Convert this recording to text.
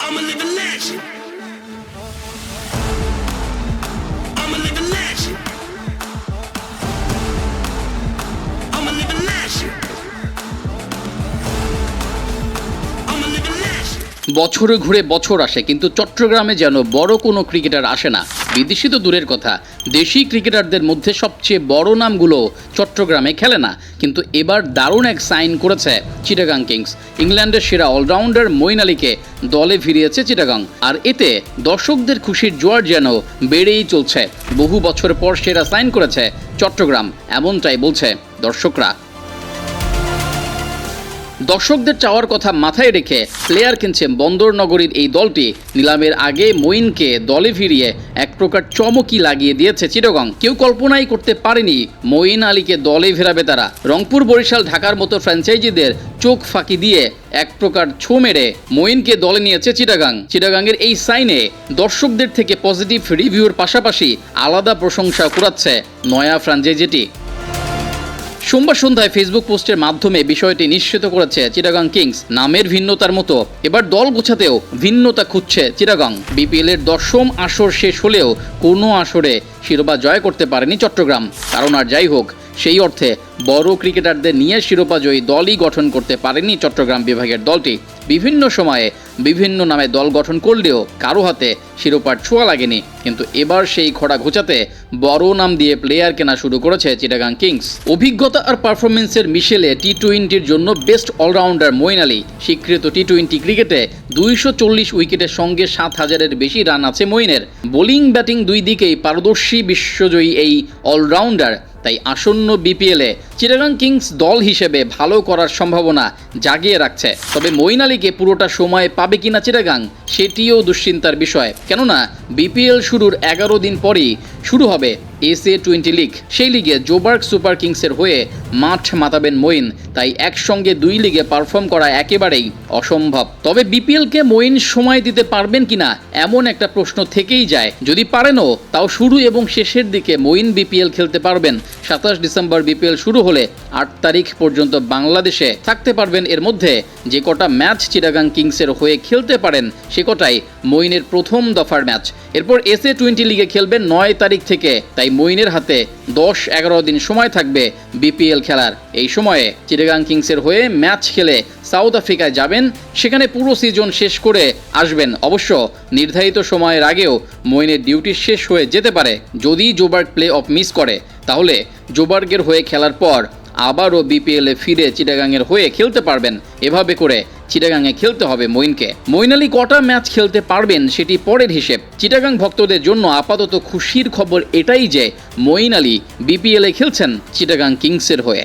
I'm a living legend. I'm a living legend. I'm a living legend. I'm a living legend. বছরে ঘুরে বছর আসে, কিন্তু চট্টগ্রামে যেন বড় কোনো ক্রিকেটার আসে না। বিদেশি তো দূরের কথা, দেশি ক্রিকেটারদের মধ্যে সবচেয়ে বড় নামগুলো চট্টগ্রামে খেলে না। কিন্তু এবার দারুণ এক সাইন করেছে চিটাগাং কিংস। ইংল্যান্ডের সেরা অলরাউন্ডার মঈন আলীকে দলে ফিরিয়েছে চিটাগাং, আর এতে দর্শকদের খুশির জোয়ার যেন বেড়েই চলছে। বহু বছর পর সেরা সাইন করেছে চট্টগ্রাম, এমনটাই বলছে দর্শকরা। দর্শকদের চাওয়ার কথা মাথায় রেখে প্লেয়ার কিনছে বন্দরনগরীর এই দলটি। নিলামের আগে মঈনকে দলে ফিরিয়ে এক প্রকার চমকই লাগিয়ে দিয়েছে চিটাগং। কেউ কল্পনাই করতে পারেনি মঈন আলীকে দলে ফেরাবে তারা। রংপুর, বরিশাল, ঢাকার মতো ফ্র্যাঞ্চাইজিদের চোখ ফাঁকি দিয়ে এক প্রকার ছো মেরে মঈনকে দলে নিয়েছে চিটাগাং। চিটাগাংয়ের এই সাইনে দর্শকদের থেকে পজিটিভ রিভিউর পাশাপাশি আলাদা প্রশংসা কুড়াচ্ছে নয়া ফ্র্যাঞ্চাইজিটি। সোমবার সন্ধ্যায় ফেসবুক পোস্টের মাধ্যমে বিষয়টি নিশ্চিত করেছে চিটাগাং কিংস। নামের ভিন্নতার মতো এবার দল গোছাতেও ভিন্নতা খুঁজছে চিটাগাং। বিপিএল এর 10ম আসর শেষ হলেও কোনো আসরে শিরোপা জয় করতে পারেনি চট্টগ্রাম। কারণ আর যাই হোক, সেই অর্থে বড় ক্রিকেটারদের নিয়ে শিরোপা জয়ী দলই গঠন করতে পারেনি চট্টগ্রাম বিভাগের দলটি। বিভিন্ন সময়ে বিভিন্ন নামে দল গঠন করলেও কারো হাতে শিরোপার ছোঁয়া লাগেনি। কিন্তু এবার সেই খরা ঘোচাতে বড় নাম দিয়ে প্লেয়ার কেনা শুরু করেছে চিটাগাং কিংস। অভিজ্ঞতা আর পারফরমেন্সের মিশেলে টি-20-র জন্য বেস্ট অলরাউন্ডার মঈন আলী। স্বীকৃত টি-20 ক্রিকেটে 240 উইকেটের সঙ্গে 7,000-এর বেশি রান আছে মঈনের। বোলিং ব্যাটিং দুই দিকেই পারদর্শী বিশ্বজয়ী এই অলরাউন্ডার তাই আসন্ন বিপিএলে চিটাগাং কিংস দল হিসেবে ভালো করার সম্ভাবনা জাগিয়ে রাখছে। তবে মঈন আলীকে পুরোটা সময় পাবে কিনা চিটাগাং, সেটিও দুশ্চিন্তার বিষয়। কেননা বিপিএল শুরুর 11 দিন পরই শুরু হবে SA-20 লিগ। সেই লিগে জোবার্গ সুপার কিংসের হয়ে মাঠ মাতাবেন মঈন। তাই একসঙ্গে দুই লিগে পারফর্ম করা একেবারেই অসম্ভব। তবে বিপিএলকে মঈন সময় দিতে পারবেন কিনা এমন একটা প্রশ্ন থেকেই যায়। যদি পারেনও, তাও শুরু এবং শেষের দিকে মঈন বিপিএল খেলতে পারবেন। 27 ডিসেম্বর বিপিএল শুরু হলে 8 তারিখ পর্যন্ত বাংলাদেশে থাকতে পারবেন। এর মধ্যে যে কটা ম্যাচ চিটাগাং কিংসের হয়ে খেলতে পারেন সে কটাই মঈনের প্রথম দফার ম্যাচ। এরপর SA-20 লিগে খেলবেন 9 তারিখ থেকে। তাই মঈনের হাতে 10-11 দিন সময় থাকবে বিপিএল খেলার। এই সময়ে চিটাগাং কিংসের হয়ে ম্যাচ খেলে সাউথ আফ্রিকায় যাবেন, সেখানে পুরো সিজন শেষ করে আসবেন। অবশ্য নির্ধারিত সময়ের আগেও মঈনের ডিউটি শেষ হয়ে যেতে পারে। যদি জোবার্গ প্লে অফ মিস করে, তাহলে জোবার্গের হয়ে খেলার পর আবারও বিপিএলে ফিরে চিটাগাংয়ের হয়ে খেলতে পারবেন। এভাবে করে চিটাগাংয়ে খেলতে হবে মঈনকে। মঈন আলী কটা ম্যাচ খেলতে পারবেন সেটি পরের হিসেব। চিটাগাং ভক্তদের জন্য আপাতত খুশির খবর এটাই যে মঈন আলী বিপিএলে খেলছেন চিটাগাং কিংসের হয়ে।